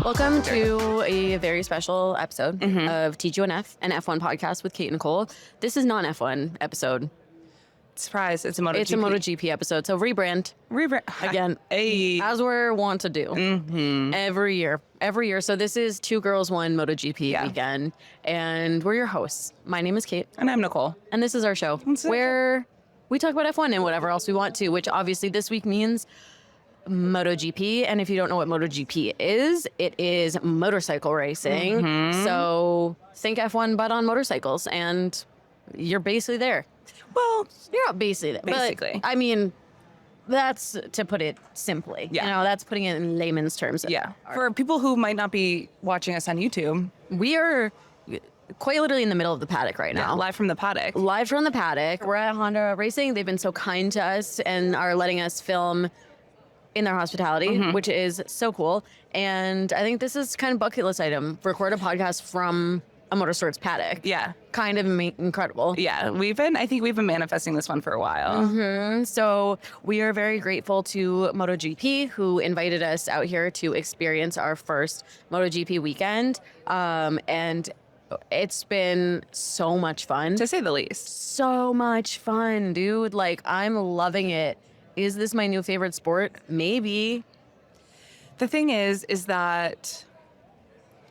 Welcome to a very special episode of T2NF, an F1 podcast with Kate and Nicole. This is not an F1 episode. Surprise, it's a MotoGP. It's a MotoGP episode, so rebrand. Again, Hey. as we're wont to do every year. So this is Two Girls, One MotoGP weekend, and we're your hosts. My name is Kate. And I'm Nicole. And this is our show where we talk about F1 and whatever else we want to, which obviously this week means MotoGP. And if you don't know what MotoGP is, it is motorcycle racing. So think F1 but on motorcycles, and you're basically there. Well, You're not basically there. basically. But, I mean, that's to put it simply. Yeah. You know, that's putting it in layman's terms. yeah. For people who might not be watching us on YouTube, We are quite literally in the middle of the paddock right now. live from the paddock. Live from the paddock. We're at Honda Racing. They've been so kind to us and are letting us film in their hospitality, which is so cool. And I think this is kind of bucket list item. Record a podcast from a motorsports paddock. Yeah. Kind of incredible. Yeah, I think we've been manifesting this one for a while. So we are very grateful to MotoGP, who invited us out here to experience our first MotoGP weekend. And it's been so much fun. To say the least. So much fun, dude. Like, I'm loving it. Is this my new favorite sport? Maybe. The thing is that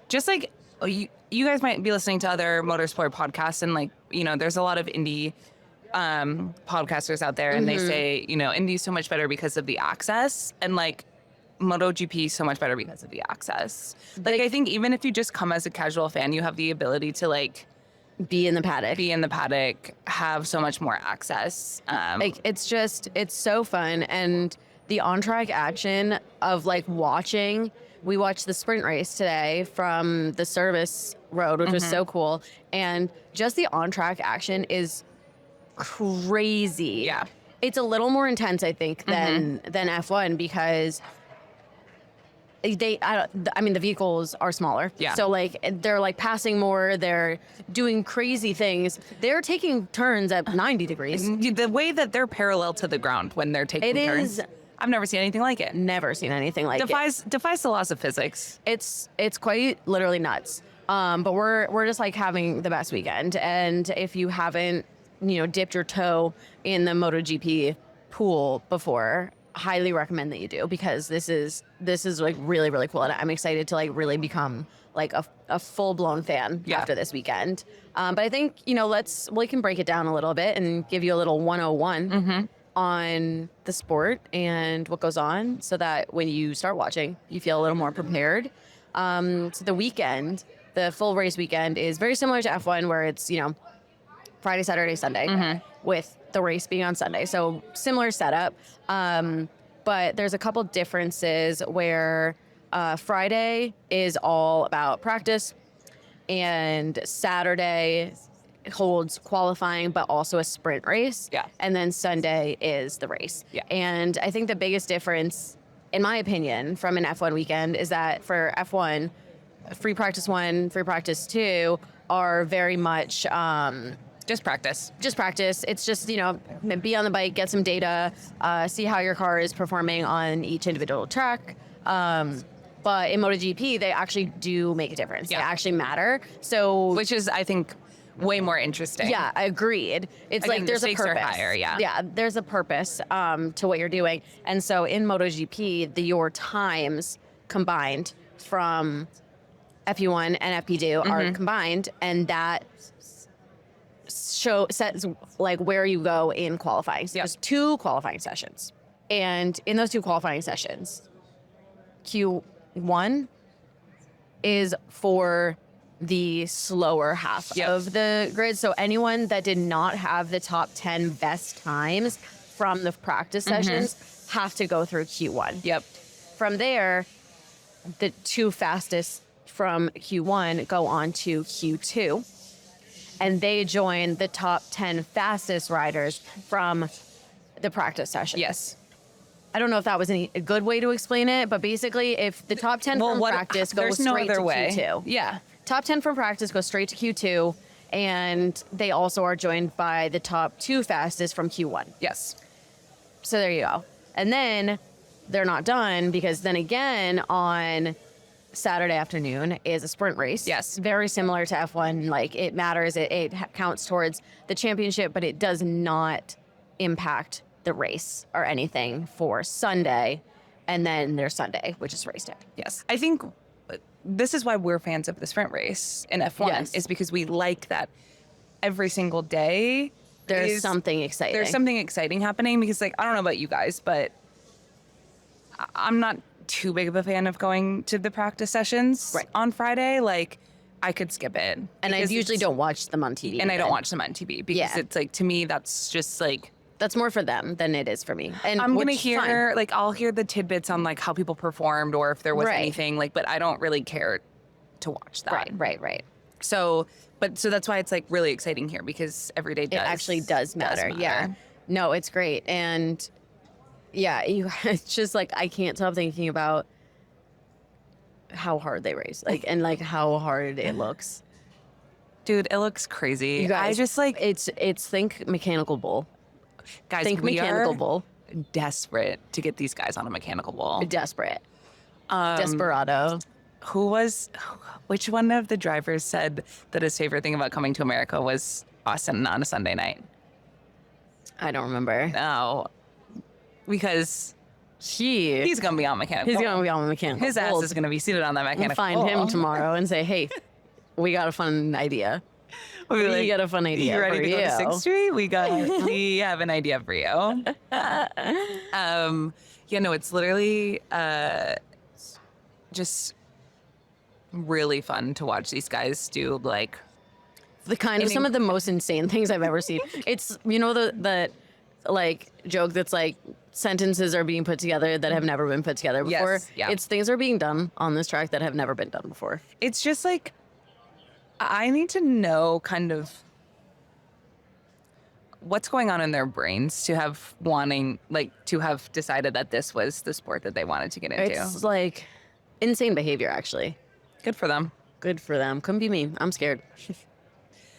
just like you guys might be listening to other motorsport podcasts, and like, you know, there's a lot of indie podcasters out there, and they say, you know, indie's so much better because of the access, and like MotoGP is so much better because of the access. Like, I think even if you just come as a casual fan, you have the ability to like Be in the paddock. have so much more access. Like, it's so fun. And the on-track action of like watching, we watched the sprint race today from the service road, which was so cool. And just the on-track action is crazy. Yeah. It's a little more intense, I think, than F1 because the vehicles are smaller. Yeah. So like they're like passing more, they're doing crazy things. They're taking turns at 90 degrees. The way that they're parallel to the ground when they're taking turns. I've never seen anything like it. Never seen anything like it. Defies the laws of physics. It's quite literally nuts. But we're just like having the best weekend. And if you haven't, you know, dipped your toe in the MotoGP pool before, highly recommend that you do, because this is like really, really cool. And I'm excited to like really become like a full-blown fan after this weekend. But I think, you know, we can break it down a little bit and give you a little 101 on the sport and what goes on, so that when you start watching, you feel a little more prepared. So the full race weekend is very similar to F1, where it's, you know, Friday, Saturday, Sunday, with the race being on Sunday. So similar setup. But there's a couple differences where Friday is all about practice, and Saturday holds qualifying, but also a sprint race. Yeah. And then Sunday is the race. Yeah. And I think the biggest difference, in my opinion, from an F1 weekend is that for F1, free practice 1, free practice 2 are very much Just practice. It's just, you know, be on the bike, get some data, see how your car is performing on each individual track. But in MotoGP, they actually do make a difference. Yeah. They actually matter. So, Which is, I think, way more interesting. yeah, agreed. It's Again, like there's the a stakes are purpose. higher, yeah. Yeah, there's a purpose to what you're doing. And so in MotoGP, your times combined from FP1 and FP2 are combined, and that sets like where you go in qualifying. So there's 2 qualifying sessions. And in those 2 qualifying sessions, Q1 is for the slower half of the grid. So anyone that did not have the top 10 best times from the practice sessions have to go through Q1. Yep. From there, the 2 fastest from Q1 go on to Q2, and they join the top 10 fastest riders from the practice session. Yes. I don't know if that was a good way to explain it, but basically if the top 10 from practice go straight to Q2. Yeah. Top 10 from practice go straight to Q2, and they also are joined by the top 2 fastest from Q1. Yes. So there you go. And then they're not done, because then again on Saturday afternoon is a sprint race. Yes. Very similar to F1. Like, it matters. It counts towards the championship, but it does not impact the race or anything for Sunday. And then there's Sunday, which is race day. Yes. I think this is why we're fans of the sprint race in F1 Yes. is because we like that every single day There's something exciting. There's something exciting happening because, like, I don't know about you guys, but I'm not too big of a fan of going to the practice sessions on Friday. Like, I could skip it. And I usually don't watch them on TV. And I don't watch them on TV because it's like, to me, that's just like... That's more for them than it is for me. And I'm going to hear, like, I'll hear the tidbits on, like, how people performed or if there was anything, like, but I don't really care to watch that. Right. So that's why it's, like, really exciting here because every day It actually does matter. Yeah. No, it's great. And yeah, it's just like, I can't stop thinking about how hard they race, like, and like how hard it looks. Dude, it looks crazy. You guys, I just like it's think mechanical bull. Guys, think we mechanical are bull. Desperate to get these guys on a mechanical bull. Desperate. Desperado. Which one of the drivers said that his favorite thing about coming to America was Austin on a Sunday night? I don't remember. No. Because he's going to be on mechanical. He's going to be on mechanical. His ass is going to be seated on that mechanical. We'll find him tomorrow and say, hey, we got a fun idea. We got a fun idea. You ready for to go to 6th Street? We have an idea for you. It's literally just really fun to watch these guys do, like, some of the most insane things I've ever seen. It's, the like joke that's like sentences are being put together that have never been put together before. Yes, yeah. It's things are being done on this track that have never been done before. It's just like, I need to know kind of what's going on in their brains to have decided that this was the sport that they wanted to get into. It's like insane behavior, actually. Good for them. Good for them. Couldn't be me. I'm scared.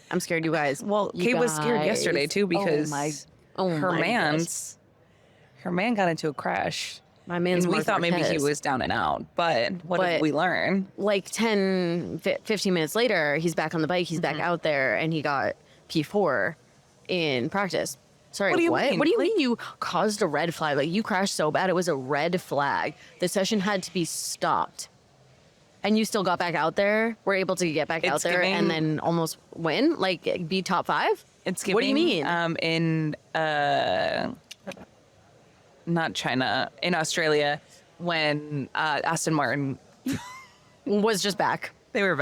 I'm scared, you guys. Well, Kate was scared yesterday too because her man got into a crash. My man's and we thought maybe he was down and out, but what did we learn? Like 10, 15 minutes later, he's back on the bike. He's back out there, and he got P4 in practice. Sorry, what? What do you mean you caused a red flag? Like, you crashed so bad, it was a red flag. The session had to be stopped. And you still got back out there? Were able to get back out there and then almost win? Like, be top 5? It's giving, what do you mean? In not China, in Australia, when Aston Martin was just back. They were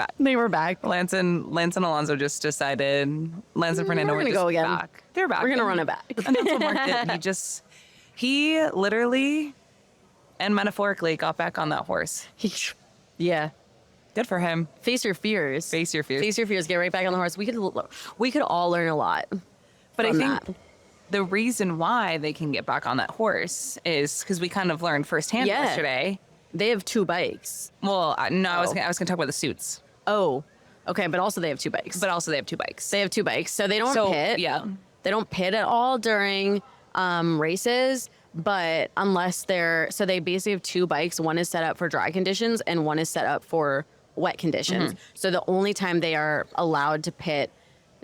back. Lance and Alonso just decided. Lance and Fernando were just go again. back. They're back. We're gonna run it back. And that's what Mark did. He literally and metaphorically got back on that horse. Yeah. Good for him. Face your fears. Face your fears. Face your fears. Get right back on the horse. We could all learn a lot. But I think the reason why they can get back on that horse is because we kind of learned firsthand yesterday. They have 2 bikes. Well, no, I was going to talk about the suits. Oh, okay. But also they have 2 bikes. They have 2 bikes. So they don't pit. Yeah. They don't pit at all during races. But unless so they basically have 2 bikes. One is set up for dry conditions and one is set up for wet conditions. Mm-hmm. So the only time they are allowed to pit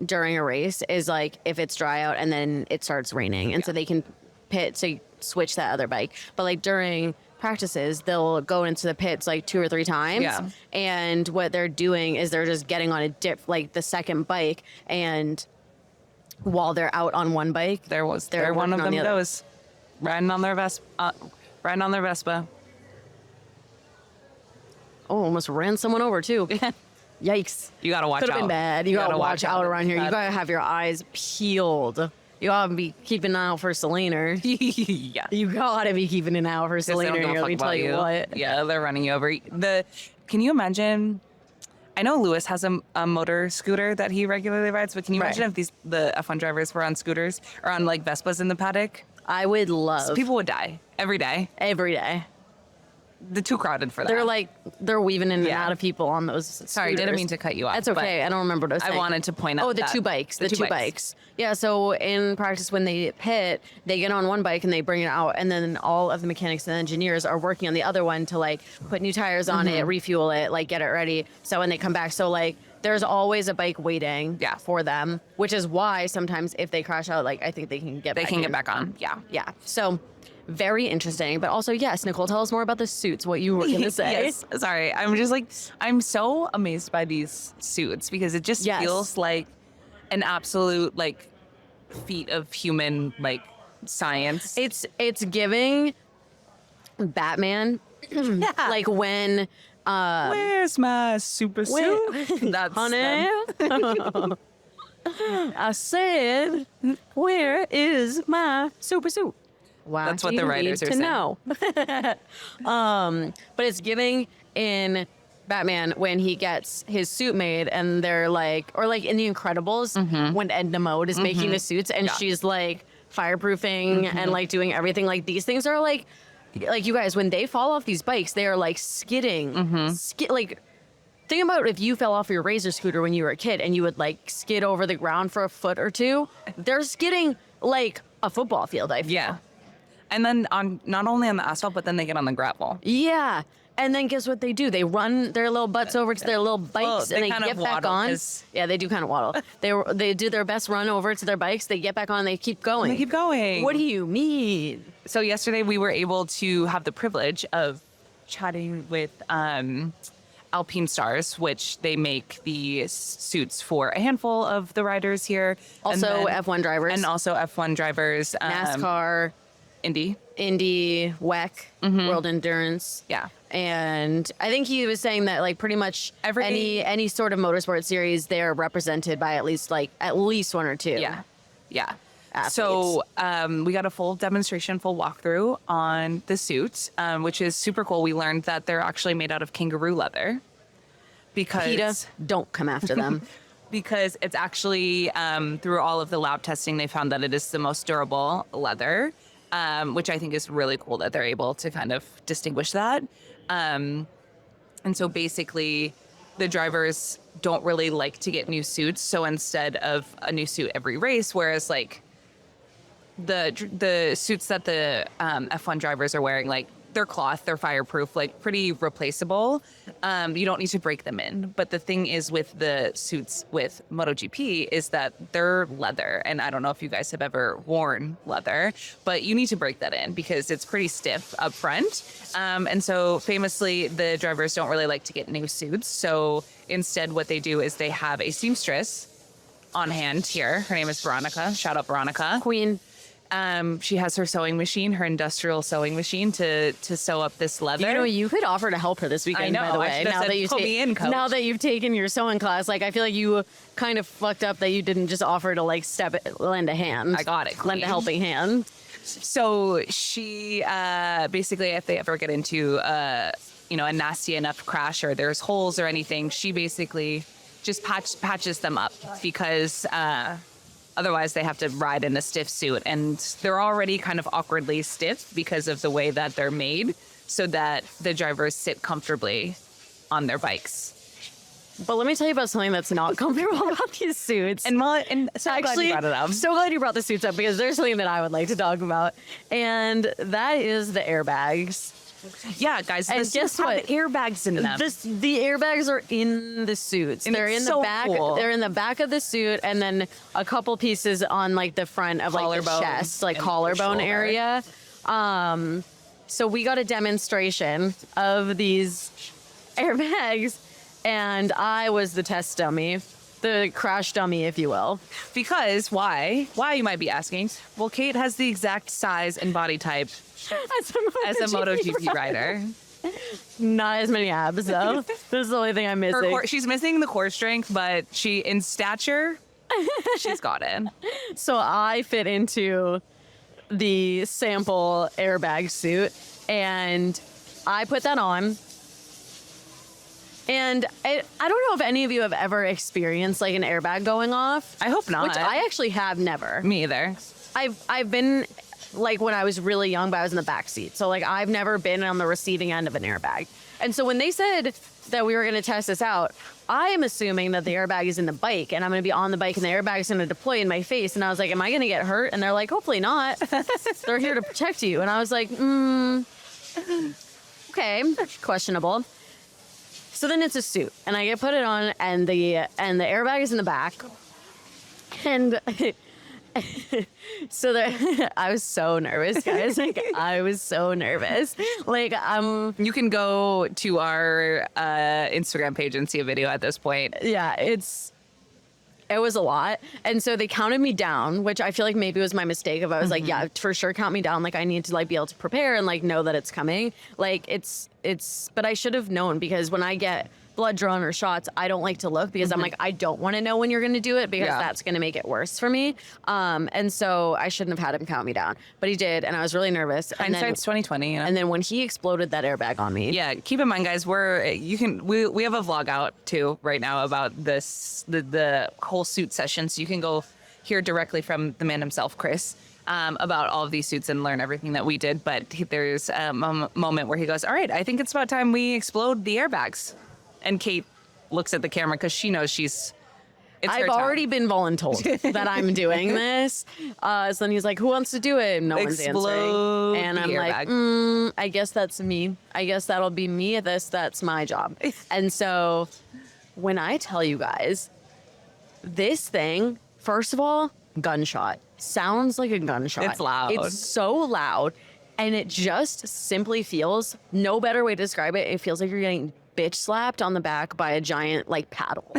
during a race is like if it's dry out and then it starts raining. And so they can pit to switch that other bike. But like during practices, they'll go into the pits like 2 or 3 times. Yeah. And what they're doing is they're just getting on like the second bike. And while they're out on one bike, they're one of them goes riding on their Vespa. Oh, almost ran someone over too. Yikes. You gotta watch out. Could have been bad. You gotta watch out around here. You gotta have your eyes peeled. You gotta be keeping an eye out for Selena. Yeah. You gotta be keeping an eye out for Selena. Let me tell you what. Yeah, they're running you over. Can you imagine? I know Lewis has a motor scooter that he regularly rides, but can you imagine if the F1 drivers were on scooters or on like Vespas in the paddock? I would love. So people would die every day. Every day. too crowded for that. They're weaving in and out of people on those Sorry, scooters. didn't mean to cut you off. That's okay. I don't remember what I was saying. I wanted to point out the two bikes. The two bikes. Yeah, so in practice when they pit, they get on one bike and they bring it out, and then all of the mechanics and engineers are working on the other one to like put new tires on it, refuel it, like get it ready. So when they come back, so like there's always a bike waiting for them, which is why sometimes if they crash out, like I think they can get back on. Yeah. Yeah. So very interesting. But also, yes, Nicole, tell us more about the suits, what you were going to say. Yes. Sorry. I'm just like, I'm so amazed by these suits because it just feels like an absolute like feat of human like science. It's giving Batman. Like when where's my super suit? That's honey. I said, where is my super suit? Wow, that's what the writers are saying. Know. But it's giving in Batman when he gets his suit made, and they're like, or like in The Incredibles when Edna Mode is making the suits, and she's like fireproofing and like doing everything. Like these things are like you guys, when they fall off these bikes, they are like skidding, like. Think about if you fell off your Razor scooter when you were a kid and you would like skid over the ground for a foot or two. They're skidding like a football field, I feel. Yeah. And then on not only on the asphalt, but then they get on the gravel. Yeah. And then guess what they do? They run their little butts over to their little bikes and they get back on. Yeah, they do kind of waddle. They do their best run over to their bikes. They get back on. They keep going. They keep going. What do you mean? So yesterday we were able to have the privilege of chatting with Alpinestars, which they make the suits for a handful of the riders here. Also F1 drivers. And also F1 drivers. NASCAR. Indy, WEC, World Endurance. Yeah. And I think he was saying that like pretty much any sort of motorsport series, they're represented by at least one or two. Yeah. Yeah. Athletes. So we got a full demonstration, full walkthrough on the suits, which is super cool. We learned that they're actually made out of kangaroo leather because PETA, don't come after them. Because it's actually through all of the lab testing, they found that it is the most durable leather, which I think is really cool that they're able to kind of distinguish that. And so basically the drivers don't really like to get new suits. So instead of a new suit every race, whereas like the suits that the F1 drivers are wearing, like they're cloth, they're fireproof, like pretty replaceable. You don't need to break them in. But the thing is with the suits with MotoGP is that they're leather. And I don't know if you guys have ever worn leather, but you need to break that in because it's pretty stiff up front. And so famously, the drivers don't really like to get new suits. So instead what they do is they have a seamstress on hand here. Her name is Veronica. Shout out Veronica. Queen. She has her sewing machine, her industrial sewing machine to sew up this leather. You know, you could offer to help her this weekend, by the way. Now that you've taken your sewing class, like I feel like you kind of fucked up that you didn't just offer to like lend a hand. I got it. Queen. Lend a helping hand. So she basically, if they ever get into a nasty enough crash or there's holes or anything, she basically just patches them up because otherwise they have to ride in a stiff suit, and they're already kind of awkwardly stiff because of the way that they're made so that the drivers sit comfortably on their bikes. But let me tell you about something that's not comfortable about these suits. And so actually, glad you brought it up. I'm so glad you brought the suits up because there's something that I would like to talk about, and that is the airbags. Yeah, guys. And guess what? Airbags in them. The airbags are in the suits. And they're in the back. Cool. They're in the back of the suit, and then a couple pieces on like the front of like the chest, like collarbone area. So we got a demonstration of these airbags, and I was the test dummy, the crash dummy, if you will. Because why? Why, you might be asking? Well, Kate has the exact size and body type as a MotoGP rider. Not as many abs, though. This is the only thing I'm missing. She's missing the core strength, but in stature, she's got it. So I fit into the sample airbag suit, and I put that on. And I don't know if any of you have ever experienced like an airbag going off. I hope not. Which I actually have never. Me either. I've been like when I was really young, but I was in the back seat. So like I've never been on the receiving end of an airbag. And so when they said that we were going to test this out, I am assuming that the airbag is in the bike and I'm going to be on the bike and the airbag is going to deploy in my face. And I was like, am I going to get hurt? And they're like, hopefully not. They're here to protect you. And I was like, okay, questionable. So then it's a suit and I get put it on and the airbag is in the back. And so I was so nervous, guys. Like I was so nervous. Like You can go to our Instagram page and see a video at this point. Yeah, it was a lot. And so they counted me down, which I feel like maybe was my mistake if I was like, yeah, for sure count me down. Like I need to like be able to prepare and like know that it's coming. Like but I should have known because when I get blood drawn or shots, I don't like to look because I'm like, I don't want to know when you're going to do it because that's going to make it worse for me. And so I shouldn't have had him count me down, but he did. And I was really nervous. Hindsight's 2020. And then when he exploded that airbag on me. Yeah. Keep in mind, guys, we have a vlog out too right now about this, the whole suit session. So you can go hear directly from the man himself, Chris, about all of these suits and learn everything that we did. But there's a moment where he goes, all right, I think it's about time we explode the airbags. And Kate looks at the camera because she knows I've already been voluntold that I'm doing this. So then he's like, who wants to do it? No one's answering. And I'm like, I guess that's me. I guess that'll be me. That's my job. And so when I tell you guys, this thing, first of all, gunshot. Sounds like a gunshot. It's loud. It's so loud. And it just simply feels, no better way to describe it, it feels like you're getting bitch slapped on the back by a giant like paddle.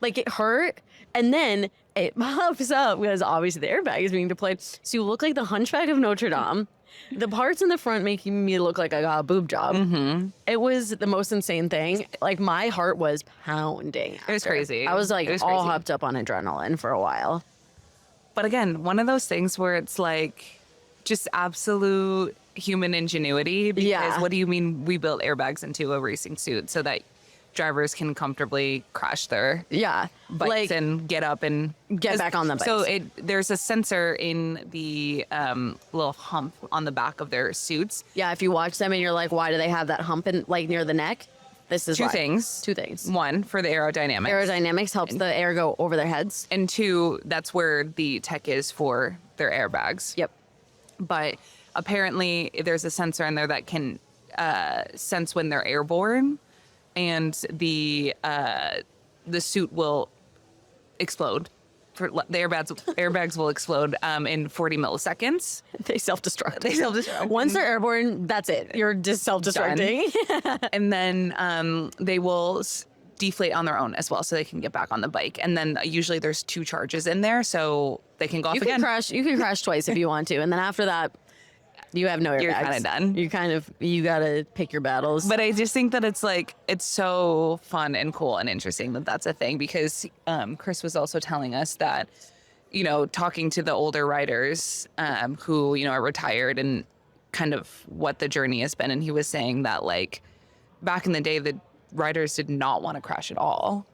Like it hurt and then it pops up because obviously the airbag is being deployed. So you look like the Hunchback of Notre Dame. The parts in the front making me look like I got a boob job. It was the most insane thing. Like my heart was pounding. It was crazy. I was like all hopped up on adrenaline for a while. But again, one of those things where it's like just absolute human ingenuity because what do you mean we built airbags into a racing suit so that drivers can comfortably crash their bikes and get up and get back on the bikes. So there's a sensor in the little hump on the back of their suits. Yeah, if you watch them and you're like, why do they have that hump in like near the neck? This is Two things. One, for the aerodynamics. Aerodynamics helps the air go over their heads. And two, that's where the tech is for their airbags. Yep. But apparently there's a sensor in there that can sense when they're airborne, and the suit will explode. The airbags will explode in 40 milliseconds. They self-destruct. Once they're airborne, that's it. You're just self-destructing. And then they will deflate on their own as well, so they can get back on the bike. And then usually there's 2 charges in there, so they can go off again. You can crash twice if you want to, and then after that, you have no airbags. You're kind of done. You gotta pick your battles. But I just think that it's so fun and cool and interesting that that's a thing because Chris was also telling us that, talking to the older riders who, are retired and kind of what the journey has been. And he was saying that back in the day, the riders did not want to crash at all.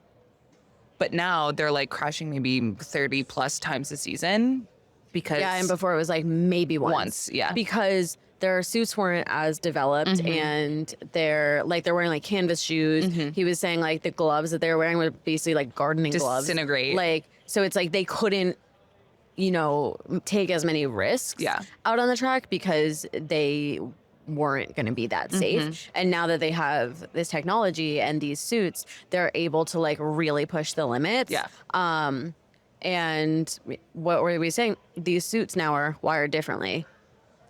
But now they're crashing maybe 30 plus times a season. Because and before it was maybe once. Because their suits weren't as developed and they're wearing canvas shoes. He was saying the gloves that they were wearing were basically gardening gloves. Disintegrate. So it's they couldn't, take as many risks out on the track because they weren't going to be that safe. And now that they have this technology and these suits, they're able to really push the limits. And what were we saying? These suits now are wired differently.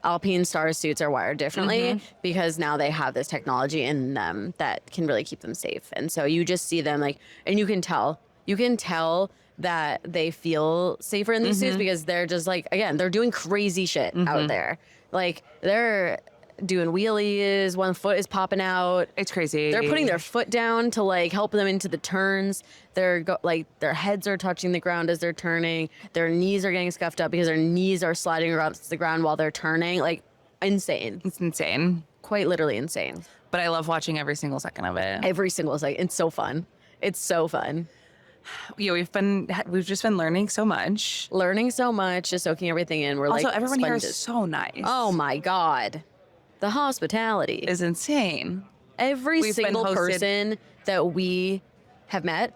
Alpinestars suits are wired differently because now they have this technology in them that can really keep them safe. And so you just see them and you can tell that they feel safer in these suits because they're just again, they're doing crazy shit out there. They're doing wheelies, one foot is popping out. It's crazy. They're putting their foot down to help them into the turns. Their heads are touching the ground as they're turning. Their knees are getting scuffed up because their knees are sliding around the ground while they're turning. Insane. It's insane. Quite literally insane. But I love watching every single second of it. Every single second. It's so fun. It's so fun. Yeah, we've just been learning so much. Learning so much, just soaking everything in. We're Also, like everyone here sponges. is so nice. Oh my God. The hospitality. Is insane. Every We've been single hosted- person that we have met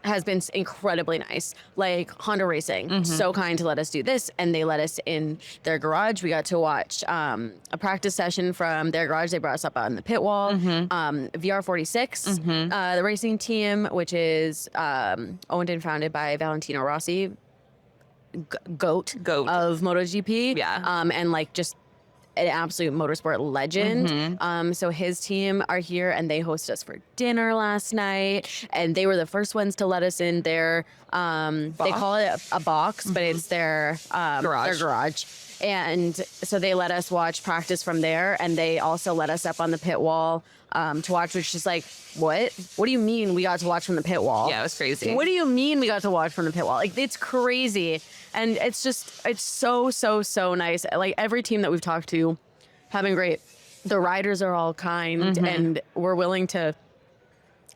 has been incredibly nice. Like Honda Racing, so kind to let us do this, and they let us in their garage. We got to watch a practice session from their garage. They brought us up on the pit wall. VR46, the racing team, which is owned and founded by Valentino Rossi, goat of MotoGP. Yeah. And like just an absolute motorsport legend. So his team are here, and they hosted us for dinner last night. And they were the first ones to let us in their, they call it a box, but it's their garage. And so they let us watch practice from there, and they also let us up on the pit wall to watch, which is like, what? What do you mean we got to watch from the pit wall? Yeah, it was crazy. What do you mean we got to watch from the pit wall? Like, it's crazy. And it's so nice. Like, every team that we've talked to have been great. The riders are all kind, and we're willing to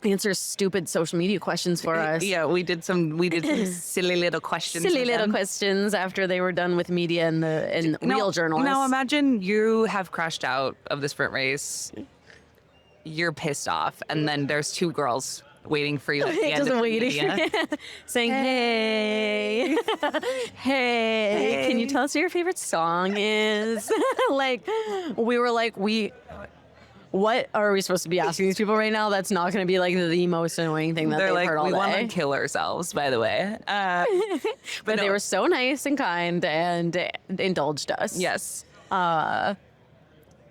answer stupid social media questions for us. Yeah, we did some silly little questions. Silly with little them. questions after they were done with media and the real journalists. Now imagine you have crashed out of the sprint race. You're pissed off, and then there's two girls waiting for you at the end of the media. Saying, hey, hey, can you tell us what your favorite song is? Like, we were like, what are we supposed to be asking these people right now? That's not going to be like the most annoying thing that They're they've like, heard all we day. want to kill ourselves, by the way. But they were so nice and kind and indulged us. Yes.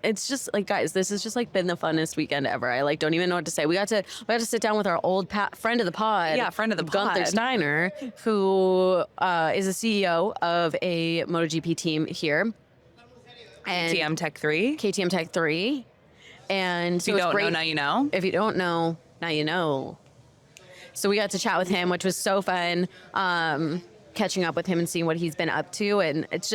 It's just like, guys, this has just like been the funnest weekend ever. I like don't even know what to say. We got to sit down with our old friend of the pod. Yeah, friend of the Gunther pod. Steiner, who is a CEO of a MotoGP team here. And KTM Tech 3. KTM Tech 3. And If so you it's don't great. know, now you know. If you don't know, now you know. So we got to chat with him, which was so fun. Catching up with him and seeing what he's been up to. And it's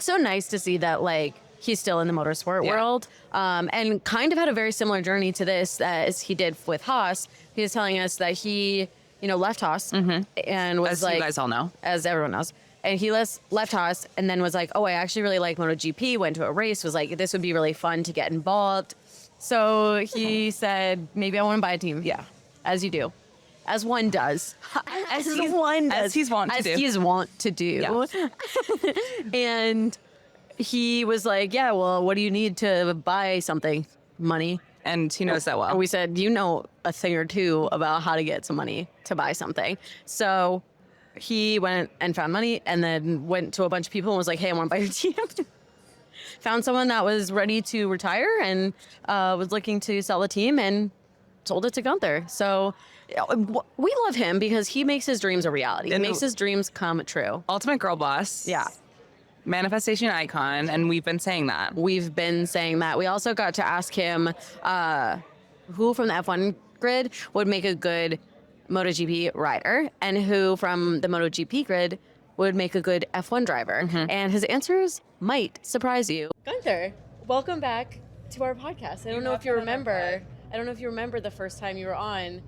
so nice to see that, like, he's still in the motorsport world, and kind of had a very similar journey to this as he did with Haas. He was telling us that he, left Haas and was As like, you guys all know. as everyone knows. And he left Haas and then was like, oh, I actually really like MotoGP, went to a race, was like, this would be really fun to get involved. So he said, maybe I want to buy a team. Yeah, as you do. As one does. As he's want to do. Yeah. And he was like, yeah, well, what do you need to buy something? Money. And he knows that well. And we said, you know a thing or two about how to get some money to buy something. So he went and found money and then went to a bunch of people and was like, hey, I want to buy your team. Found someone that was ready to retire and was looking to sell the team and sold it to Gunther. So we love him because he makes his dreams a reality. He makes his dreams come true. Ultimate girl boss. Yeah. Manifestation icon, and we've been saying that. We also got to ask him who from the F1 grid would make a good MotoGP rider and who from the MotoGP grid would make a good F1 driver. And his answers might surprise you. Gunther, welcome back to our podcast. I don't know if you remember the first time you were on.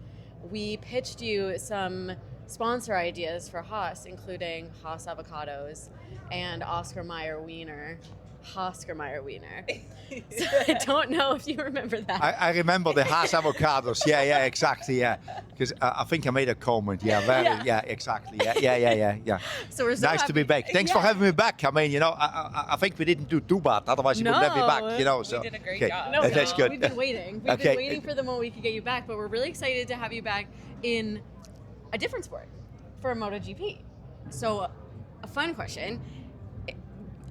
We pitched you some sponsor ideas for Haas, including Haas avocados and Oscar Mayer Wiener. Oscar Mayer Wiener. So I don't know if you remember that. I remember the Haas avocados. Yeah, exactly. Yeah, because I think I made a comment. Yeah, exactly. Yeah. So we're so nice to be back. Thanks for having me back. I mean, I think we didn't do too bad. Otherwise, you wouldn't have me back. So we did a great okay. job. No, That's good. We've been waiting. We've been waiting for the moment we could get you back, but we're really excited to have you back in a different sport for MotoGP. So, a fun question.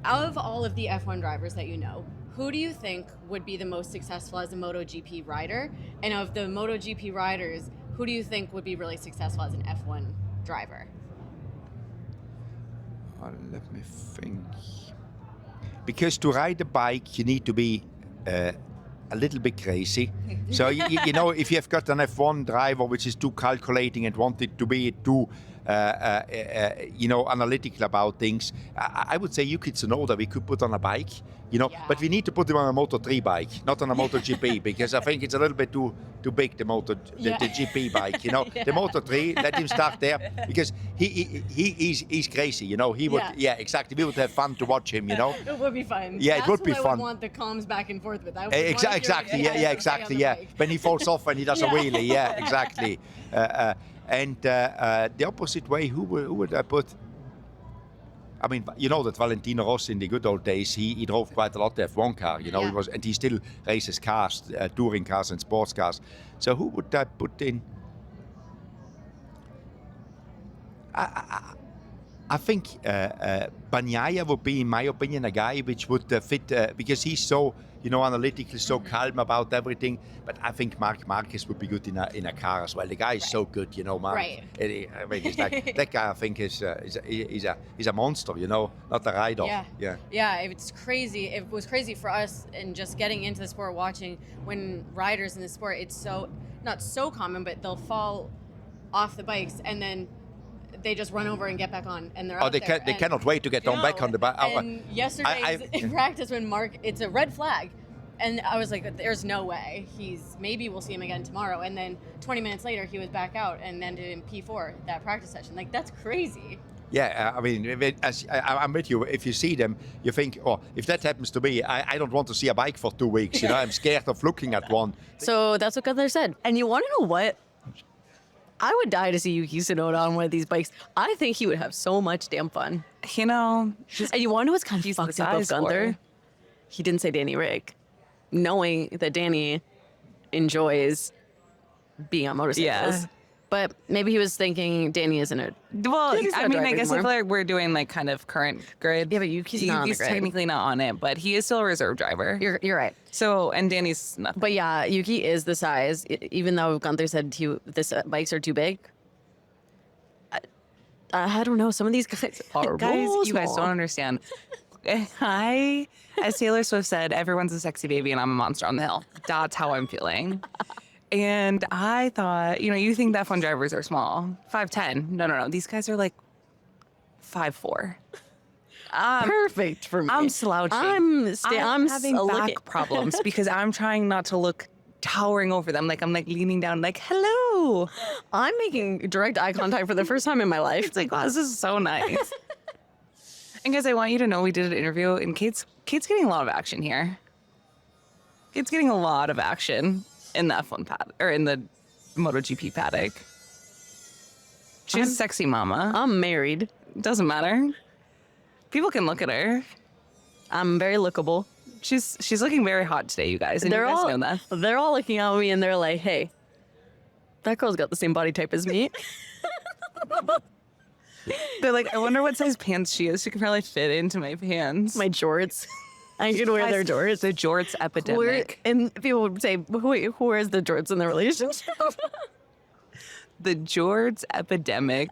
Of all of the F1 drivers that you know, who do you think would be the most successful as a MotoGP rider? And of the MotoGP riders, who do you think would be really successful as an F1 driver? Let me think. Because to ride a bike, you need to be a little bit crazy. So, if you have got an F1 driver which is too calculating and wanted to be too analytical about things. I would say Yuki Tsunoda we could put on a bike, but we need to put him on a Moto3 bike, not on a MotoGP, because I think it's a little bit too big, the GP bike. The Moto3, let him start there, because he's crazy. He would, exactly. We would have fun to watch him. It would be fun. Yeah, it would be I fun. would want the comms back and forth with. Exactly. When he falls off and he does a wheelie. Yeah, exactly. And the opposite way, who would I put? I mean, that Valentino Rossi in the good old days, he drove quite a lot the F1 car, he was, and he still races cars, touring cars and sports cars. So who would I put in? I think Bagnaia would be, in my opinion, a guy which would fit, because he's so, analytical, so calm about everything. But I think Marc Marquez would be good in a car as well. The guy is so good, Marc. Right. I mean, he's like, that guy, I think, is a monster, not a rider. Yeah, it's crazy. It was crazy for us, and just getting into the sport, watching when riders in the sport, it's so, not so common, but they'll fall off the bikes and then they just run over and get back on, and they're they cannot wait to get on back on the bike. And yesterday in practice, when it's a red flag, and I was like, "There's no way maybe we'll see him again tomorrow." And then 20 minutes later, he was back out and ended in P4 that practice session. Like, that's crazy. Yeah, I mean, I'm with you. If you see them, you think, oh, if that happens to me, I don't want to see a bike for 2 weeks. I'm scared of looking at one. So that's what Gunther said. And you want to know what? I would die to see Yuki Tsunoda on one of these bikes. I think he would have so much damn fun. And you want to know what's kind of fucked up of Gunther? He didn't say Danny Rick, knowing that Danny enjoys being on motorcycles. Yeah. But maybe he was thinking Danny isn't it. Well, Danny's not I mean, I driving guess I anymore. feel like we're doing like kind of current grid. Yeah, but Yuki's not on the grid. technically not on it, but he is still a reserve driver. You're right. So, and Danny's nothing. But yeah, Yuki is the size. Even though Gunther said this bikes are too big. I don't know. Some of these guys are You guys don't understand. As Taylor Swift said, everyone's a sexy baby and I'm a monster on the hill. That's how I'm feeling. And I thought, you think that F1 drivers are small. 5'10". No. These guys are like 5'4". Perfect for me. I'm slouching. I'm having back problems because I'm trying not to look towering over them. I'm leaning down like, hello. I'm making direct eye contact for the first time in my life. It's like, wow, this is so nice. And guys, I want you to know we did an interview and Kate's getting a lot of action here. Kate's getting a lot of action in the F1 paddock, or in the MotoGP paddock. She's a sexy mama. I'm married. Doesn't matter. People can look at her. I'm very lookable. She's looking very hot today, you guys. And you guys know that. They're all looking at me and they're like, hey, that girl's got the same body type as me. They're like, I wonder what size pants she is. She could probably fit into my pants. My jorts. I could wear their jorts. The jorts epidemic. And people would say, who wears the jorts in the relationship? The jorts epidemic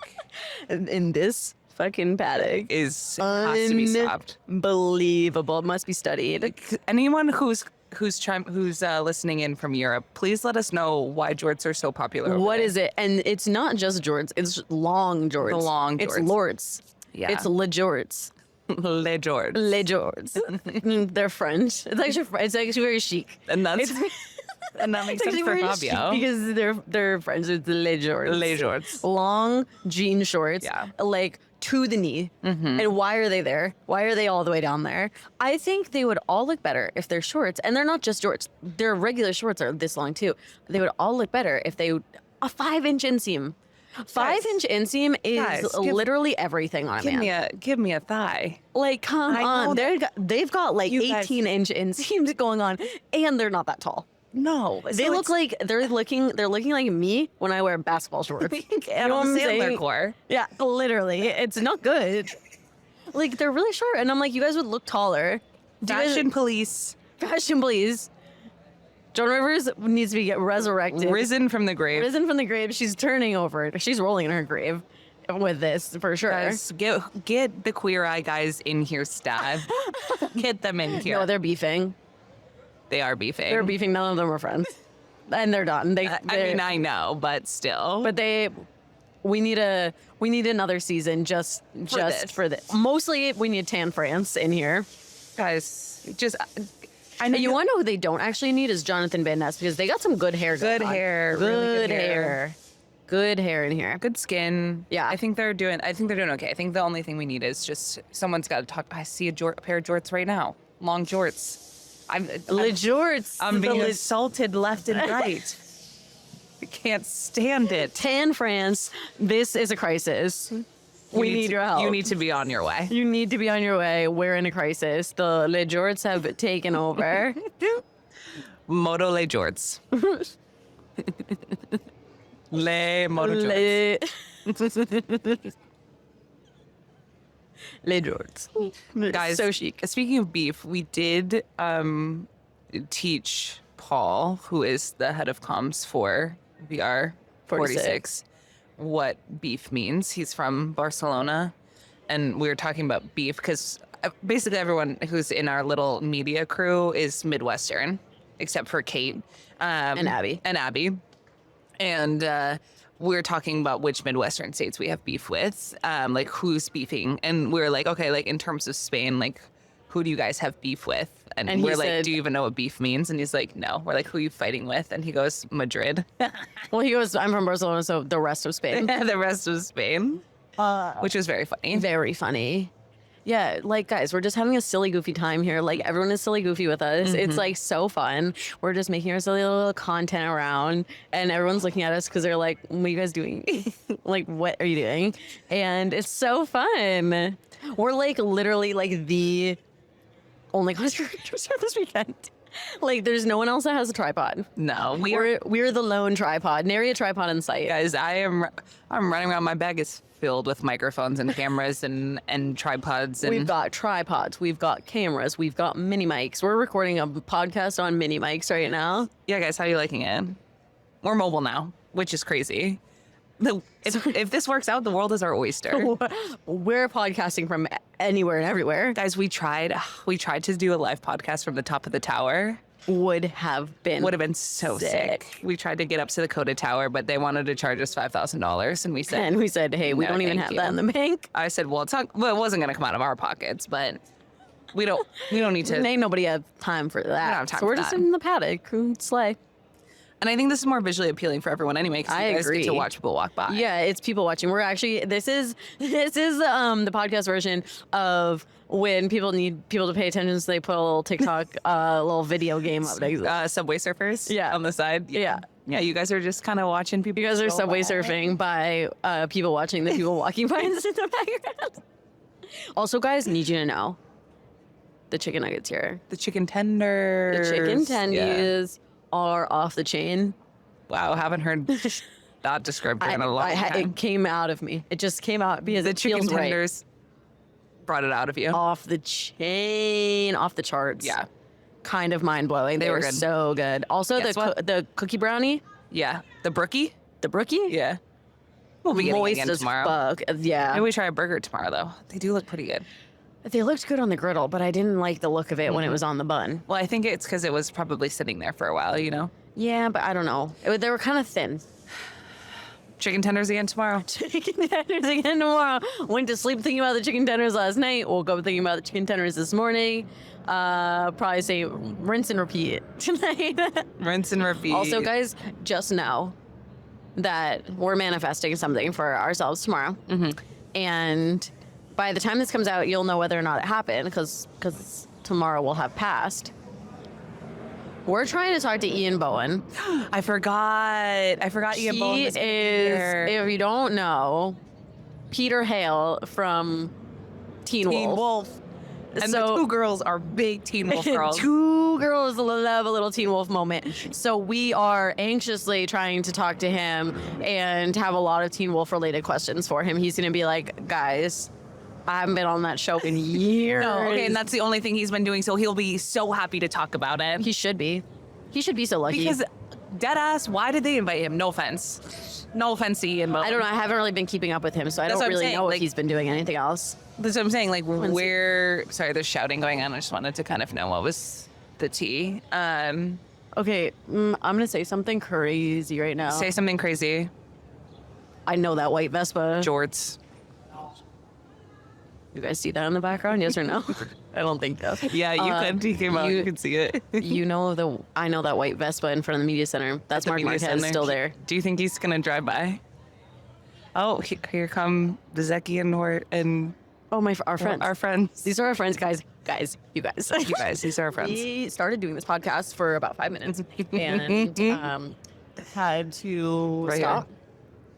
in this fucking paddock has to be stopped. Unbelievable. It must be studied. Anyone who's listening in from Europe, please let us know why jorts are so popular. What is it? And it's not just jorts. It's long jorts. The long jorts. It's lorts. Yeah. It's le jorts. Le jorts. Le jorts. They're French. It's actually very chic. And that makes sense for Fabio. Because they're French. It's le jorts. Le jorts. Long jean shorts. Yeah. Like to the knee. Mm-hmm. And why are they there? Why are they all the way down there? I think they would all look better if they're shorts. And they're not just shorts. Their regular shorts are this long too. They would all look better if they a 5-inch inseam. 5-inch inseam is literally everything on a man. Give me a thigh. Like, come on. They've got like 18-inch inseams going on, and they're not that tall. No. They look like they're looking like me when I wear basketball shorts. You know what I'm saying? Core. Yeah, literally. It's not good. Like, they're really short, and I'm like, you guys would look taller. Fashion police. Joan Rivers needs to be resurrected. Risen from the grave. She's turning over. She's rolling in her grave with this, for sure. Guys, get the Queer Eye guys in here, stat. Get them in here. No, they're beefing. They are beefing. They're beefing. None of them are friends. And they're done. I mean, I know, but still. But we need another season just for this. Mostly we need Tan France in here. Guys, just I know You want to know who they don't actually need is Jonathan Van Ness, because they got some good hair. Good going on. hair, Good really good hair. hair. Good hair in here. good skin. Yeah. I think they're doing okay. I think the only thing we need is just someone's got to talk. I see a pair of jorts right now. Long jorts. Le jorts. I'm being assaulted left and right. I can't stand it. Tan France, this is a crisis. We need your help. You need to be on your way. You need to be on your way. We're in a crisis. The Le jorts have taken over. Moto Le jorts. Le Moto jorts. Le jorts. Guys, so chic. Speaking of beef, we did teach Paul, who is the head of comms for VR46, what beef means. He's from Barcelona, and we were talking about beef because basically everyone who's in our little media crew is Midwestern, except for Kate And Abby. And we were talking about which Midwestern states we have beef with, like who's beefing. And we were like, okay, like in terms of Spain, like who do you guys have beef with? And he we're like, said- do you even know what beef means? And he's like, no. We're like, who are you fighting with? And he goes, Madrid. Well, he goes, I'm from Barcelona, so the rest of Spain. The rest of Spain, which was very funny. Very funny. Yeah, like, guys, we're just having a silly, goofy time here. Like, everyone is silly, goofy with us. It's, like, so fun. We're just making our silly little content around, and everyone's looking at us because they're like, what are you guys doing? Like, what are you doing? And it's so fun. We're, like, literally, like, the only content creators here this weekend. Like, there's no one else that has a tripod. No, We're the lone tripod. Nary a tripod in sight. guys, I'm running around. My bag is filled with microphones and cameras and tripods. And We've got tripods, we've got cameras, we've got mini mics. We're recording a podcast on mini mics right now. yeah, guys, how are you liking it? We're mobile now, which is crazy. If this works out, the world is our oyster. We're podcasting from anywhere and everywhere. Guys, we tried to do a live podcast from the top of the tower. Would have been So sick. We tried to get up to the Coda Tower, but they wanted to charge us $5,000, and we said, And we said, hey, we No, don't even thank have that you. in the bank. I said, well, it wasn't going to come out of our pockets, but we don't need to. Ain't nobody have time for that. have time so we're for just that. in the paddock. Slay. And I think this is more visually appealing for everyone anyway, because I you guys agree. get to watch people walk by. Yeah, it's people watching. We're actually this is the podcast version of when people need people to pay attention, so they put a little TikTok, little video game up next. Subway surfers. Yeah. On the side. Yeah. Yeah, you guys are just kind of watching people. You guys are go subway by. surfing by people watching the people walking by in the background. Also, guys, need you to know the chicken nuggets here. The chicken tenders. The chicken Yeah. tendies are off the chain. Wow, haven't heard that described in a long time. It came out of me. It just came out because The it chicken feels right. tenders brought it out of you. Off the chain, off the charts. Yeah. Kind of mind blowing. They were were good. so good. Also, Guess what? the cookie brownie, Yeah. The brookie? the brookie, Yeah. We'll be getting it moist again as tomorrow. fuck. Yeah. Maybe we try a burger tomorrow, though. They do look pretty good. They looked good on the griddle, but I didn't like the look of it when it was on the bun. Well, I think it's because it was probably sitting there for a while, you know? Yeah, but I don't know. They were kind of thin. Chicken tenders again tomorrow. Chicken tenders again tomorrow. Went to sleep thinking about the chicken tenders last night. Woke up thinking about the chicken tenders this morning. Probably say rinse and repeat tonight. Rinse and repeat. Also, guys, just know that we're manifesting something for ourselves tomorrow. And by the time this comes out, you'll know whether or not it happened because tomorrow will have passed. We're trying to talk to Ian Bowen. I forgot Ian Bowen He was gonna be is, here. if you don't know, Peter Hale from Teen Wolf. And So- the two girls are big Teen Wolf girls. Two girls love a little Teen Wolf moment. So we are anxiously trying to talk to him and have a lot of Teen Wolf related questions for him. He's going to be like, guys, I haven't been on that show in years. No, okay, and that's the only thing he's been doing, so he'll be so happy to talk about it. He should be. He should be so lucky. Because, deadass, why did they invite him? No offense. No offense to Ian Bowen. I don't know. I haven't really been keeping up with him, so I That's don't what I'm really saying, know if like- he's been doing anything else. That's what I'm saying. Like, sorry, there's shouting going on. I just wanted to kind of know what was the tea. Okay, I'm going to say something crazy right now. Say something crazy. I know that white Vespa. Jorts. You guys see that in the background? Yes or no? I don't think so. Yeah, you could. He came out. You could see it. I know that white Vespa in front of the media center. That's Marc Marquez still there. Do you think he's gonna drive by? Oh, here come the Zeki and Oh, our friends. Our friends. These are our friends, guys. You guys. These are our friends. We started doing this podcast for about 5 minutes and had to stop.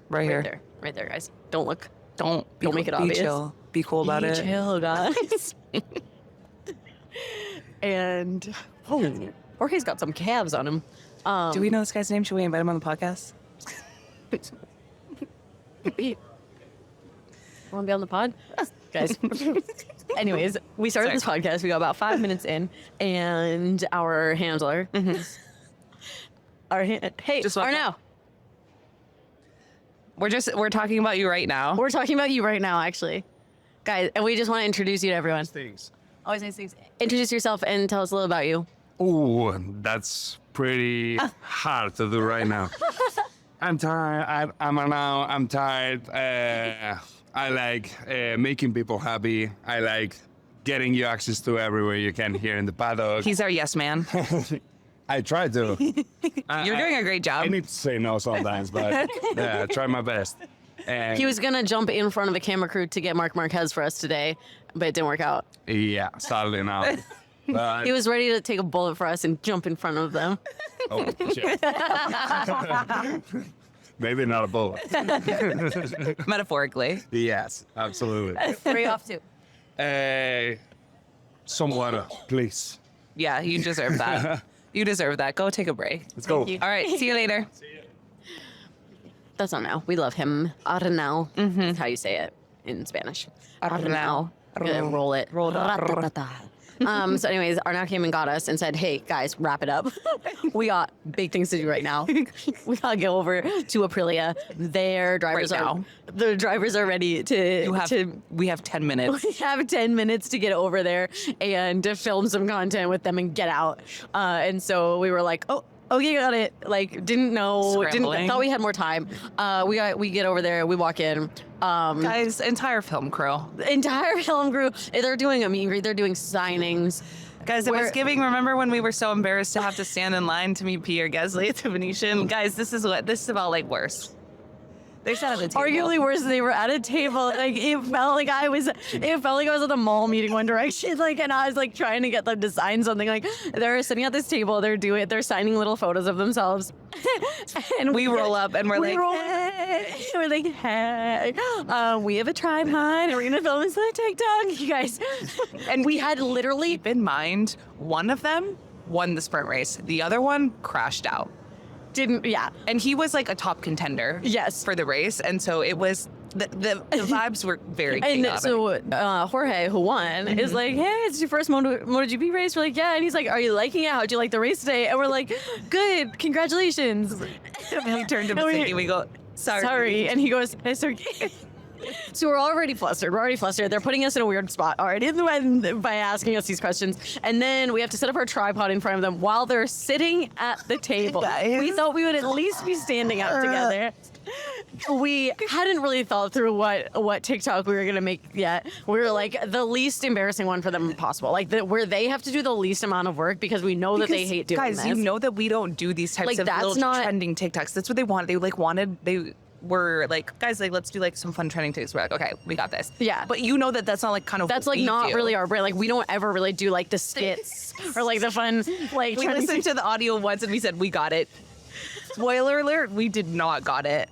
Right here. Right there, guys. Don't look. Don't make it obvious. Be chill. Be cool about it. Be chill, guys. And Jorge's got some calves on him. Do we know this guy's name? Should we invite him on the podcast? Want to be on the pod? Guys. Anyways, we started this podcast. We got about 5 minutes in, and our handler, Arnau. We're talking about you right now. We're talking about you right now, actually. Guys, and we just want to introduce you to everyone. Things. Always nice things. Introduce yourself and tell us a little about you. Ooh, that's pretty hard to do right now. I'm tired. I'm tired. I like making people happy. I like getting you access to everywhere you can here in the paddock. He's our yes man. I try to. You're doing a great job. I need to say no sometimes, but yeah, I try my best. And He was going to jump in front of a camera crew to get Marc Marquez for us today, but it didn't work out. yeah, sadly now. But, He was ready to take a bullet for us and jump in front of them. oh, shit. Maybe not a bullet. Metaphorically. Yes, absolutely. Where are you off to? Some water, please. Yeah, you deserve that. You deserve that. Go take a break. Let's go. you. All right, see you later. That's Arnau. We love him. Arnau. That's how you say it in Spanish. Arnau. Gonna roll it. Roll it. So anyways, Arnau came and got us and said, hey, guys, wrap it up. We got big things to do right now. We got to go over to Aprilia. Their drivers Right now. The drivers are ready We have 10 minutes. we have 10 minutes to get over there and to film some content with them and get out. And so we were like, oh, okay, got it. Like, didn't Scrambling. thought we had more time. We get over there, we walk in. Guys, entire film crew. The entire film crew, they're doing a meet and greet, they're doing signings. Guys, it was giving. Remember when we were so embarrassed to have to stand in line to meet Pierre Gasly at the Venetian? Guys, this is about like worse. They sat at the table. Arguably worse, they were at a table. Like it felt like I was at the mall meeting One Direction. Like, and I was like trying to get them to sign something. Like they're sitting at this table, they're signing little photos of themselves. And We roll up and we're like, hey, we have a tripod and we're gonna film this on TikTok, you guys. And we had literally keep in mind, one of them won the sprint race. The other one crashed out. And he was like a top contender. Yes. For the race. And so it was, the vibes were very And chaotic. so Jorge, who won, is like, hey, it's your first MotoGP race. We're like, yeah. And he's like, are you liking it? How'd you like the race today? And we're like, good, congratulations. And we turned to Masaki and we go, sorry. And he goes, it's okay. So we're already flustered. They're putting us in a weird spot already by asking us these questions. And then we have to set up our tripod in front of them while they're sitting at the table. We thought we would at least be standing up together. We hadn't really thought through what TikTok we were going to make yet. We were like the least embarrassing one for them possible. Like where they have to do the least amount of work because we know that they hate doing guys, this. you know that we don't do these types Like, of that's little not- trending TikToks. That's what they wanted. They were like, guys, like, let's do like some fun trending TikToks. We're like, okay, we got this. Yeah. But you know that's not like kind of That's what like we not do. really our brand. Like we don't ever really do like the skits or like the fun like. We trending listened to the audio once and we said, we got it. Spoiler alert, we did not got it.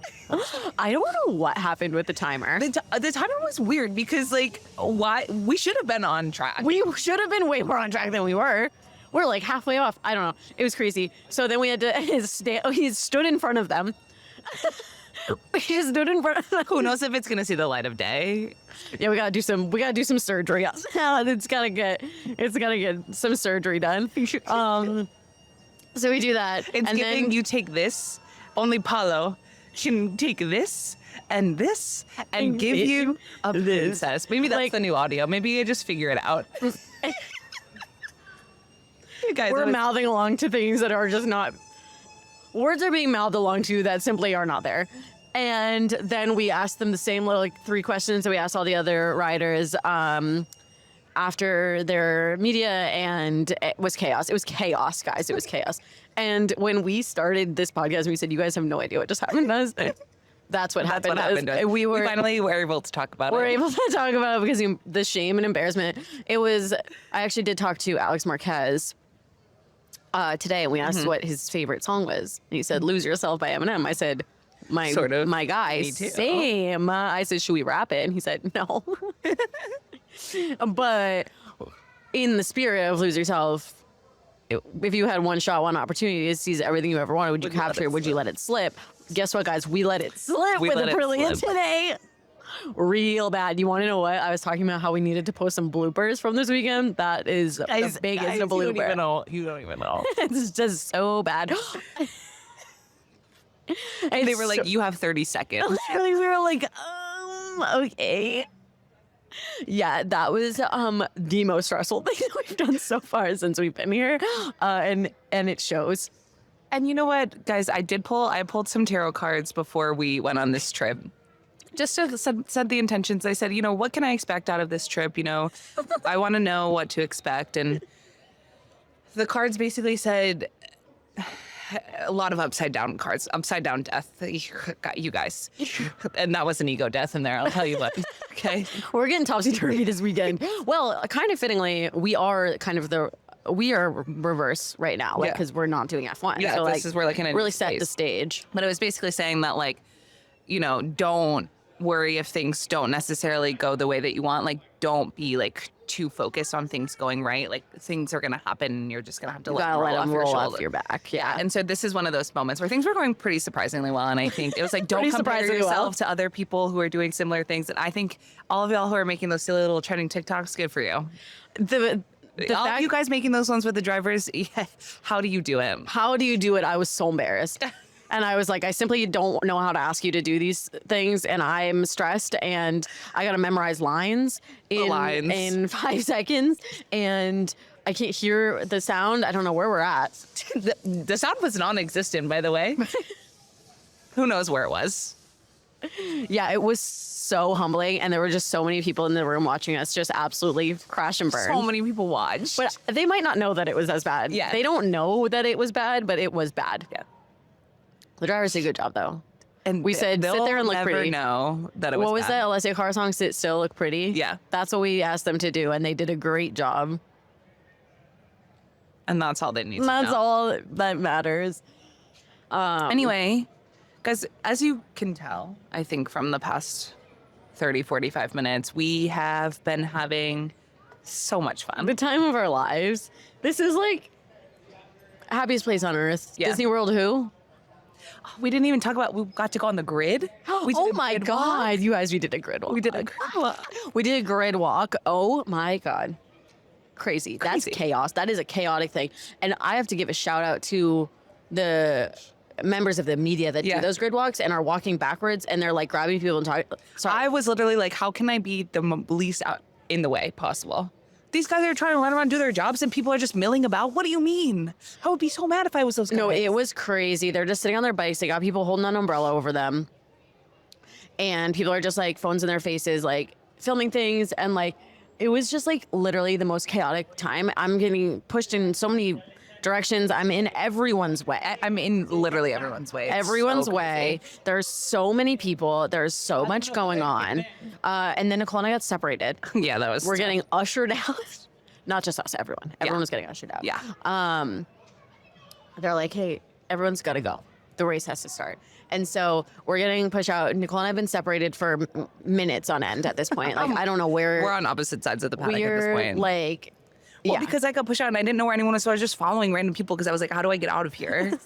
I don't know what happened with the timer. The timer was weird because like, why? We should have been on track. We should have been way more on track than we were. We're like halfway off. I don't know. It was crazy. So then we had to he stood in front of them. He stood in front of them. Who knows if it's gonna see the light of day? Yeah, we gotta do some surgery. It's gotta get some surgery done. So we do that. It's and giving then you take this. Only Paulo can take this and give you a princess. Maybe that's Like- the new audio. Maybe you just figure it out. You guys, we're mouthing along to things that are just not. Words are being mouthed along to that simply are not there. And then we asked them the same little 3 questions that we asked all the other riders after their media, and it was chaos. It was chaos, guys. It was chaos. And when we started this podcast, we said, you guys have no idea what just happened to us. That's what happened. We finally were able to talk about it. We're able to talk about it because the shame and embarrassment. I actually did talk to Alex Marquez today, and we asked what his favorite song was. And he said, "Lose Yourself" by Eminem. I said, my guy, same. I said, should we rap it? And he said, no. But in the spirit of Lose Yourself, if you had one shot, one opportunity to seize everything you ever wanted, would you capture it? Would you let it slip? Guess what, guys? We let it slip with Aprilia today. Real bad. You want to know what? I was talking about how we needed to post some bloopers from this weekend. That is the biggest blooper. You don't even know. It's just so bad. And they were like, you have 30 seconds. Literally, we were like, okay. Yeah, that was the most stressful thing that we've done so far since we've been here. And it shows. And you know what, guys, I pulled some tarot cards before we went on this trip. Just to set the intentions. I said, what can I expect out of this trip? I want to know what to expect. And the cards basically said a lot of upside down cards, upside down death, you guys. And that was an ego death in there, I'll tell you what. Okay. We're getting topsy-turvy this weekend. Well, kind of fittingly, we are reverse right now, because we're not doing F1. Yeah, so this is where in a really set the stage. But it was basically saying that don't worry if things don't necessarily go the way that you want. Don't be too focused on things going right. Things are gonna happen and you're just gonna have to let them roll off your back. Yeah. And so this is one of those moments where things were going pretty surprisingly well. And I think it was don't compare yourself to other people who are doing similar things. And I think all of y'all who are making those silly little trending TikToks, good for you. All of you guys making those ones with the drivers, how do you do it? How do you do it? I was so embarrassed. And I was like, I simply don't know how to ask you to do these things. And I'm stressed and I got to memorize lines in 5 seconds. And I can't hear the sound. I don't know where we're at. The sound was non-existent, by the way. Who knows where it was? Yeah, it was so humbling. And there were just so many people in the room watching us just absolutely crash and burn. So many people watched. But they might not know that it was as bad. Yeah. They don't know that it was bad, but it was bad. Yeah. The drivers did a good job, though. And we said, sit there and look pretty. Know that it was What was bad. that Alessia Carr song? Sit still, look pretty. Yeah. That's what we asked them to do, and they did a great job. And that's all they need to know. That's all that matters. Anyway, guys, as you can tell, I think from the past 30, 45 minutes, we have been having so much fun. The time of our lives. This is happiest place on earth. Yeah. Disney World who? We didn't even talk about, we got to go on the grid. Oh my God. You guys, we did a grid walk. We did a grid walk. We did a grid walk. Oh my God. Crazy. That's chaos. That is a chaotic thing. And I have to give a shout out to the members of the media that do those grid walks and are walking backwards and they're grabbing people and talking. Sorry. I was literally how can I be the least out in the way possible? These guys are trying to run around and do their jobs and people are just milling about. What do you mean? I would be so mad if I was those guys. No, it was crazy. They're just sitting on their bikes. They got people holding an umbrella over them. And people are just phones in their faces, filming things. And it was just literally the most chaotic time. I'm getting pushed in so many directions. I'm in everyone's way. I'm in literally everyone's way. It's everyone's so way. There's so many people. There's so much going on. And then Nicole and I got separated. Yeah, that was. We're getting ushered out. Not just us, everyone. Everyone was getting ushered out. Yeah. They're like, hey, everyone's got to go. The race has to start. And so we're getting pushed out. Nicole and I have been separated for minutes on end at this point. I don't know where. We're on opposite sides of the paddock at this point. Well, because I got pushed out and I didn't know where anyone was, so I was just following random people because I was like, how do I get out of here?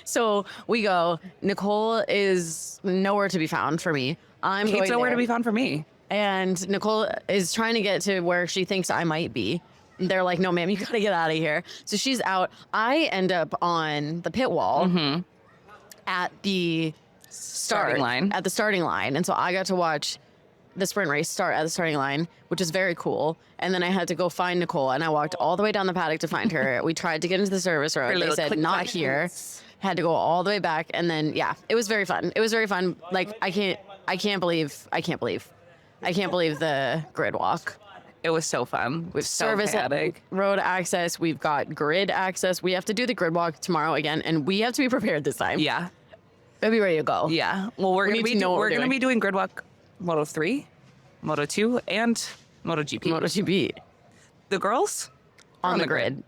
So we go. Nicole is nowhere to be found for me. Kate's nowhere to be found for me. And Nicole is trying to get to where she thinks I might be. They're like, no, ma'am, you got to get out of here. So she's out. I end up on the pit wall at the Starting line. At the starting line. And so I got to watch the sprint race start at the starting line, which is very cool. And then I had to go find Nicole, and I walked all the way down the paddock to find her. We tried to get into the service road. They said, not here. had to go all the way back, and then yeah, it was very fun. It was very fun. Like I can't believe the grid walk. It was so fun. With Service road access. We've got grid access. We have to do the grid walk tomorrow again, and we have to be prepared this time. Yeah. We'll be ready to go. Yeah. Well, we're gonna be doing grid walk Moto 3, Moto 2, and MotoGP. MotoGP The girls on the grid.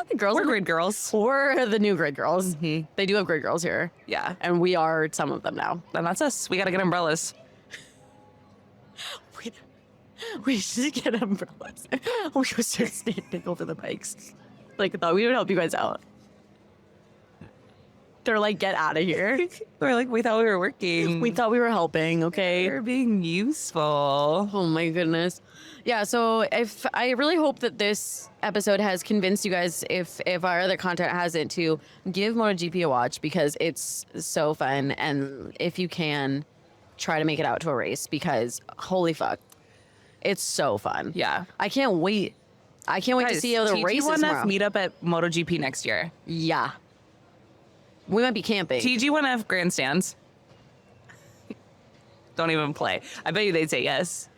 The girls. We're grid girls. We're the new grid girls. Mm-hmm. They do have grid girls here. Yeah. And we are some of them now. And that's us. We got to get umbrellas. We should get umbrellas. We should start standing over the bikes. Like, I thought we would help you guys out. They're like, get out of here. We're like, we thought we were working. We thought we were helping, okay? We're being useful. Oh my goodness. Yeah, so if I really hope that this episode has convinced you guys, if our other content hasn't, to give MotoGP a watch, because it's so fun. And if you can, try to make it out to a race, because holy fuck, it's so fun. Yeah. I can't wait. I can't wait to see how the race is tomorrow. meet up at MotoGP next year. Yeah. We might be camping. TG1F grandstands. Don't even play. I bet you they'd say yes.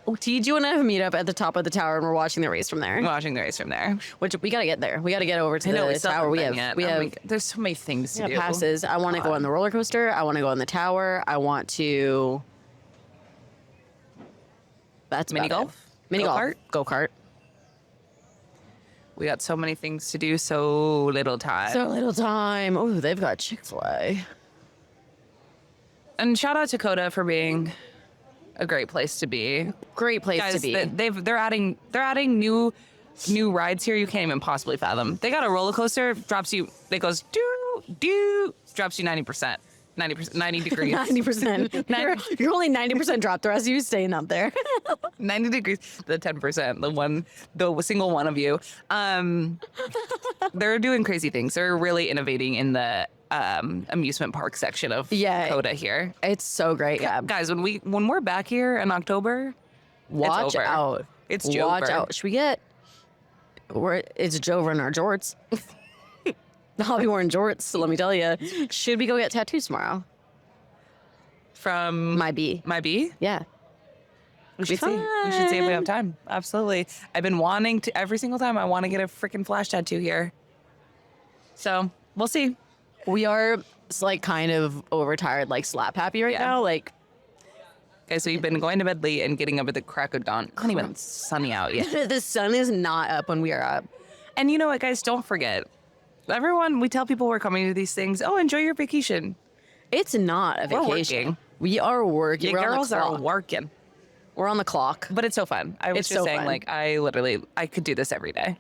TG and I have a meetup at the top of the tower, and we're watching the race from there. Watching the race from there. Which we gotta get there. We gotta get over to the tower. We have there's so many things to do. Passes. I want to go on the roller coaster. I want to go on the tower. I want to. That's mini golf. Mini golf. Go kart. We got so many things to do. So little time. So little time. Oh, they've got Chick-fil-A. And shout out to Coda for being a great place to be. Great place Guys, to be. They're adding new rides here you can't even possibly fathom. They got a roller coaster, drops you, it goes do, drops you 90%. 90 degrees. 90%. You're only 90% drop. The rest of you staying up there. 90 degrees. The 10%. The single one of you. They're doing crazy things. They're really innovating in the amusement park section of Coda here. It's so great. Yeah, guys, when we're back here in October, watch out. It's Joe. Watch out. Should we get? It's Joe running our jorts. I'll be wearing jorts, so let me tell you. Should we go get tattoos tomorrow? From my B. My B? Yeah. We should see if we have time. Absolutely. I've been wanting to, every single time I want to get a freaking flash tattoo here. So we'll see. We are like kind of overtired, like slap happy right now. Like, okay, so you've been going to bed late and getting up at the crack of dawn. It's not even sunny out yet. The sun is not up when we are up. And you know what, guys? Don't forget. Everyone, we tell people we're coming to these things. Oh, enjoy your vacation. It's not a vacation. We're working. We are working. You girls are working. We're on the clock. But it's so fun. I was just saying, like, I could do this every day.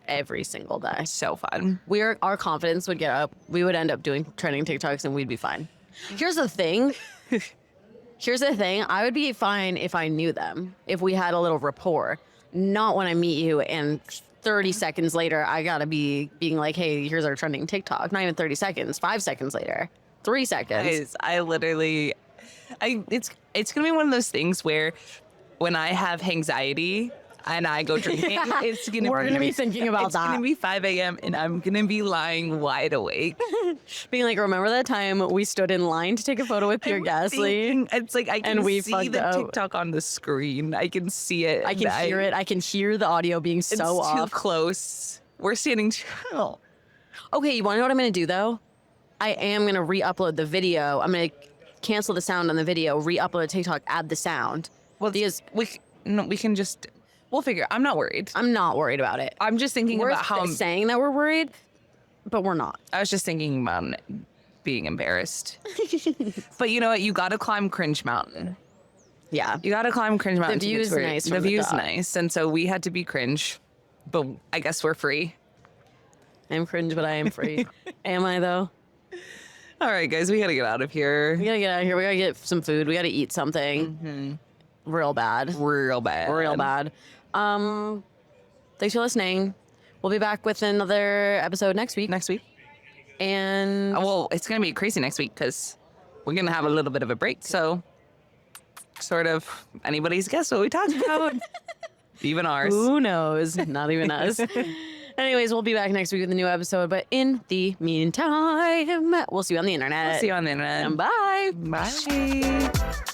Every single day. So fun. Our confidence would get up. We would end up doing trending TikToks and we'd be fine. Here's the thing. I would be fine if I knew them, if we had a little rapport. Not when I meet you and 30 seconds later, I gotta be being like, hey, here's our trending TikTok. Not even 30 seconds, 5 seconds later, 3 seconds. Guys, it's gonna be one of those things where when I have anxiety and I go drinking, we're gonna be thinking about that. It's gonna be 5 a.m. and I'm gonna be lying wide awake. Being like, remember that time we stood in line to take a photo with Pure Gasly? It's like I can see the TikTok on the screen. I can see it. I can hear it. I can hear the audio being so off. It's too close. We're standing chill. Okay, you wanna know what I'm gonna do though? I am gonna re-upload the video. I'm gonna cancel the sound on the video, re-upload a TikTok, add the sound. Well, we can just... We'll figure. I'm not worried. I'm not worried about it. I'm just thinking about how I'm saying that we're worried, but we're not. I was just thinking about being embarrassed. But you know what? You got to climb Cringe Mountain. Yeah. You got to climb Cringe Mountain. The view is nice. The view is nice. And so we had to be cringe, but I guess we're free. I'm cringe, but I am free. Am I though? All right, guys, we got to get out of here. We got to get out of here. We got to get some food. We got to eat something. Mm-hmm. Real bad. Thanks for listening. We'll be back with another episode next week. And well, it's gonna be crazy next week because we're gonna have a little bit of a break. So, sort of anybody's guess what we talked about. Even ours. Who knows? Not even us. Anyways, we'll be back next week with a new episode. But in the meantime, we'll see you on the internet. See you on the internet. And bye. Bye.